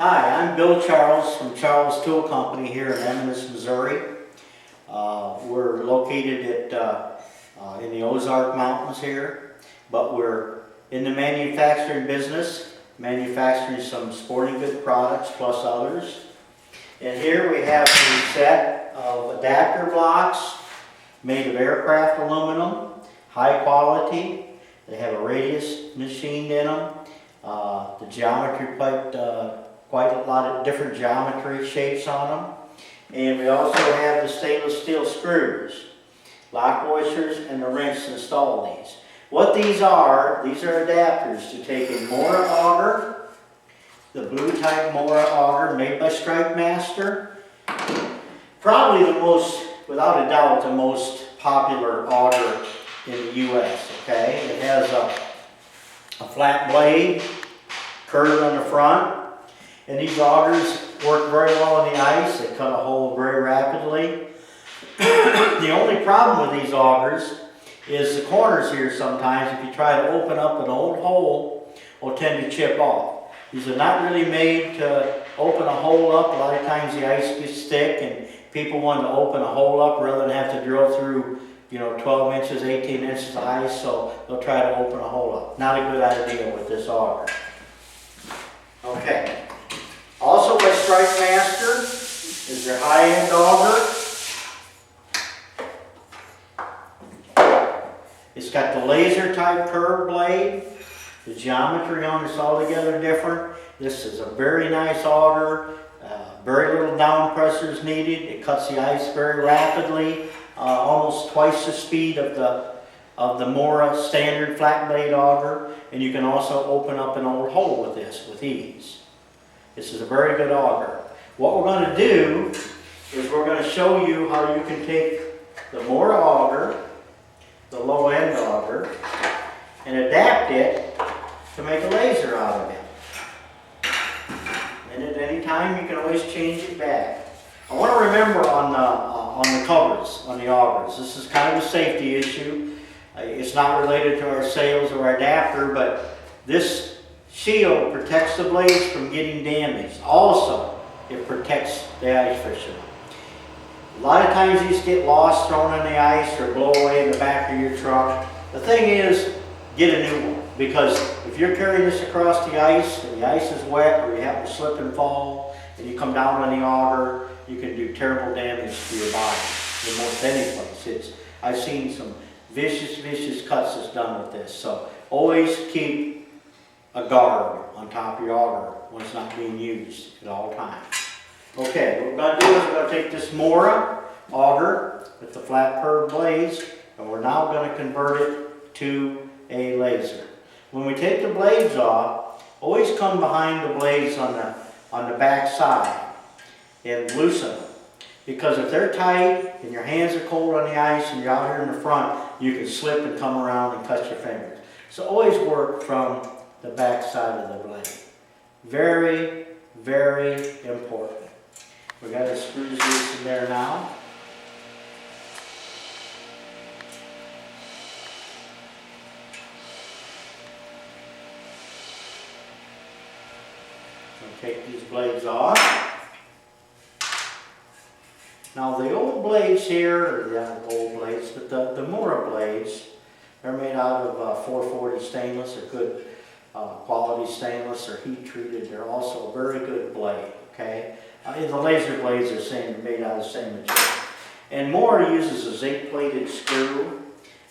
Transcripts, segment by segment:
Hi, I'm Bill Charles from Charles Tool Company here in Emmaus, Missouri. We're located in the Ozark Mountains here, but we're in the manufacturing business, manufacturing some sporting good products plus others. And here we have a set of adapter blocks made of aircraft aluminum, high quality. They have a radius machined in them. The geometry quite a lot of different geometry shapes on them. And we also have the stainless steel screws, lock washers, and the wrench to install these. What these are adapters to take a Mora auger, the blue type Mora auger made by Strike Master. Probably the most, without a doubt, the most popular auger in the U.S., okay? It has a flat blade, curved on the front. And these augers work very well in the ice. They cut a hole very rapidly. The only problem with these augers is the corners here sometimes, if you try to open up an old hole, will tend to chip off. These are not really made to open a hole up. A lot of times the ice gets thick and people want to open a hole up rather than have to drill through 12 inches, 18 inches of ice, so they'll try to open a hole up. Not a good idea with this auger. Okay. Also by Strike Master is their high-end auger. It's got the laser type curved blade. The geometry on it's altogether different. This is a very nice auger. Very little down pressure is needed. It cuts the ice very rapidly, almost twice the speed of the Mora standard flat blade auger. And you can also open up an old hole with this with ease. This is a very good auger. What we're going to do is we're going to show you how you can take the Mora auger, the low end auger, and adapt it to make a laser out of it. And at any time you can always change it back. I want to remember on the covers, on the augers, this is kind of a safety issue. It's not related to our sales or our adapter, but this shield protects the blades from getting damaged. Also, it protects the ice fisherman. A lot of times these get lost, thrown in the ice, or blow away in the back of your truck. The thing is, get a new one, because if you're carrying this across the ice and the ice is wet or you happen to slip and fall and you come down on the auger, you can do terrible damage to your body in most any place. I've seen some vicious cuts that's done with this. So always keep a guard on top of your auger when it's not being used at all times. Okay, what we're going to do is we're going to take this Mora auger with the flat curved blades, and we're now going to convert it to a laser. When we take the blades off, always come behind the blades on the back side and loosen them. Because if they're tight and your hands are cold on the ice and you're out here in the front, you can slip and come around and cut your fingers. So always work from the back side of the blade. Very, very important. We got the screws loose in there now. We'll take these blades off. Now the old blades here, or the old blades, but the Mora blades, they're made out of 440 stainless, or good quality stainless, or heat treated. They're also a very good blade, okay? The laser blades are made out of the same material. And Mora uses a zinc plated screw,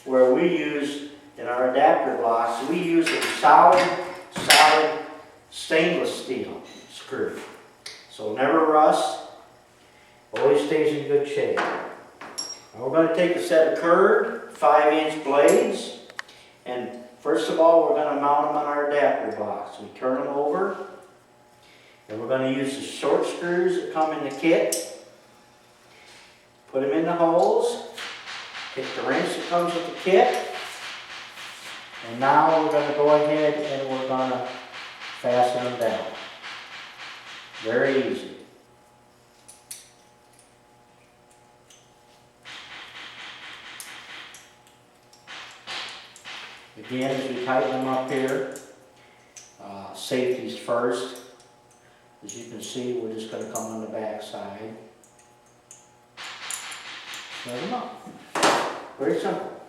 where we use, in our adapter blocks, we use a solid stainless steel screw. So never rust, always stays in good shape. Now we're going to take a set of curved 5-inch blades, and first of all, we're going to mount them on our adapter box. We turn them over, and we're going to use the short screws that come in the kit. Put them in the holes. Take the wrench that comes with the kit. And now we're going to go ahead and we're going to fasten them down. Very easy. Again, as we tighten them up here, safety's first. As you can see, we're just going to come on the back side. Snug them up. Very simple.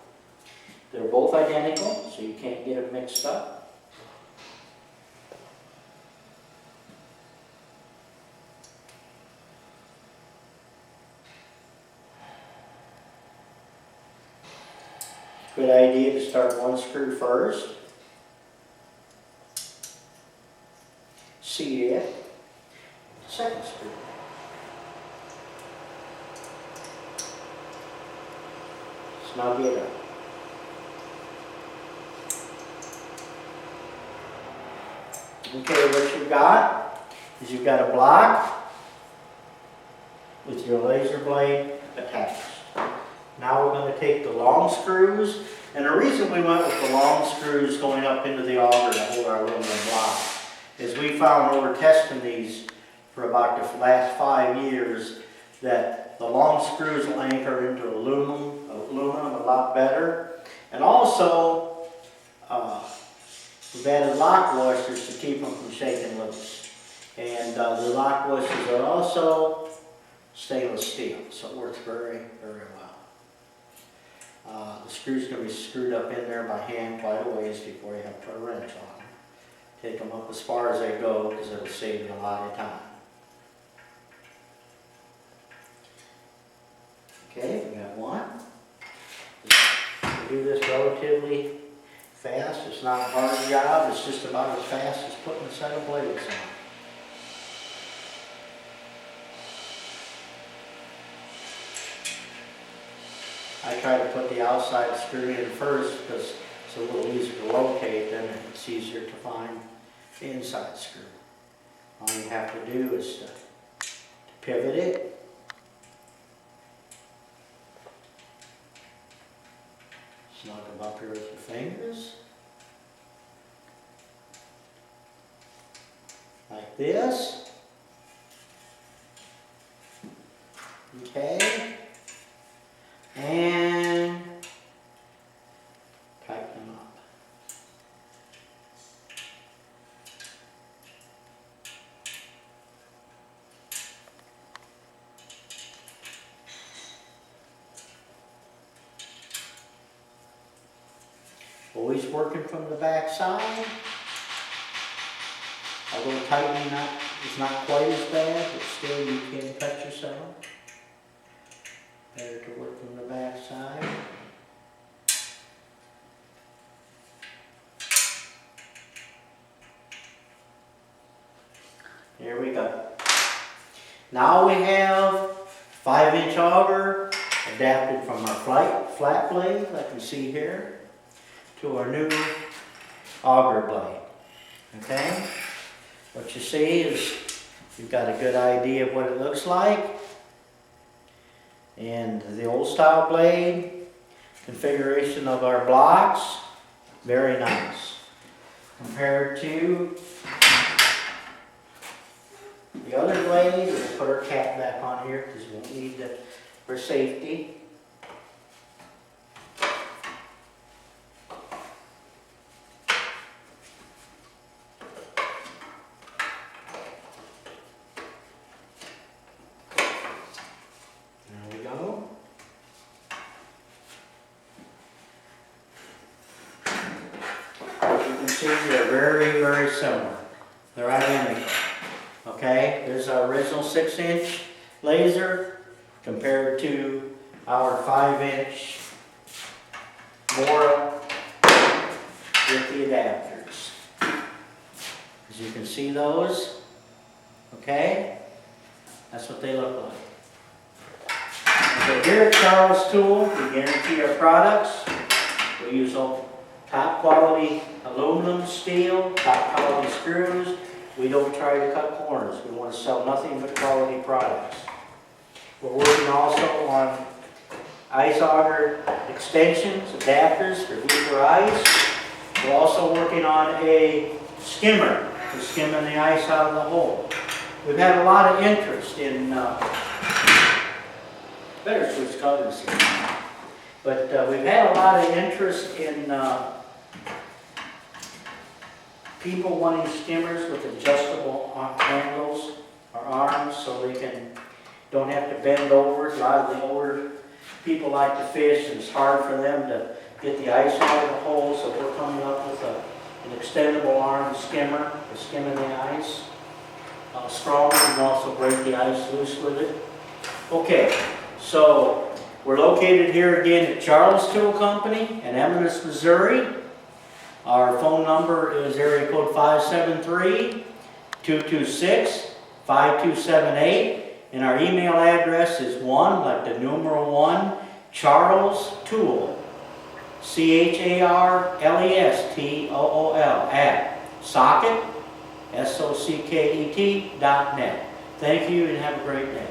They're both identical, so you can't get them mixed up. Good idea to start one screw first. See it. Second screw. Snug it up. Okay, what you've got is you've got a block with your laser blade attached. Now we're going to take the long screws, and the reason we went with the long screws going up into the auger to hold our aluminum block is we found over testing these for about the last 5 years that the long screws will anchor into aluminum a lot better. And also, we've added lock washers to keep them from shaking loose. And the lock washers are also stainless steel, so it works very, very well. The screws can be screwed up in there by hand quite a ways before you have to put a wrench on them. Take them up as far as they go because it'll save you a lot of time. Okay, we got one. We do this relatively fast. It's not a hard job. It's just about as fast as putting a set of blades on. I try to put the outside screw in first because it's a little easier to locate, then it's easier to find the inside screw. All you have to do is to pivot it. Snug them up here with your fingers. Like this. Okay. And tighten them up. Always working from the back side. Although tightening up is not quite as bad, but still you can cut yourself. Better to work from the back side. There we go. Now we have 5-inch auger adapted from our flat blade, like you see here, to our new auger blade. Okay? What you see is you've got a good idea of what it looks like. And the old style blade, configuration of our blocks, very nice. Compared to the other blade, we'll put our cap back on here because we won't need that for safety. They're very, very similar. They're identical. Okay, there's our original 6-inch laser compared to our 5-inch Mora with the adapters. As you can see those, okay, that's what they look like. So here at Charles Tool, we guarantee our products. We use top quality aluminum, steel, top quality screws. We don't try to cut corners. We want to sell nothing but quality products. We're working also on ice auger extensions, adapters for deeper ice. We're also working on a skimmer for skimming the ice out of the hole. We've had a lot of interest in, better switch colors here. But we've had a lot of interest in people wanting skimmers with adjustable handles so they don't have to bend over. A lot of the older people like to fish, and it's hard for them to get the ice out of the hole, so we're coming up with an extendable arm skimmer for skimming the ice. Stronger, you can also break the ice loose with it. Okay, so we're located here again at Charles Tool Company in Eminence, Missouri. Our phone number is area code 573-226-5278. And our email address is 1, like the numeral 1, Charles Tool, CHARLESTOOL, at socket, SOCKET.net. Thank you and have a great day.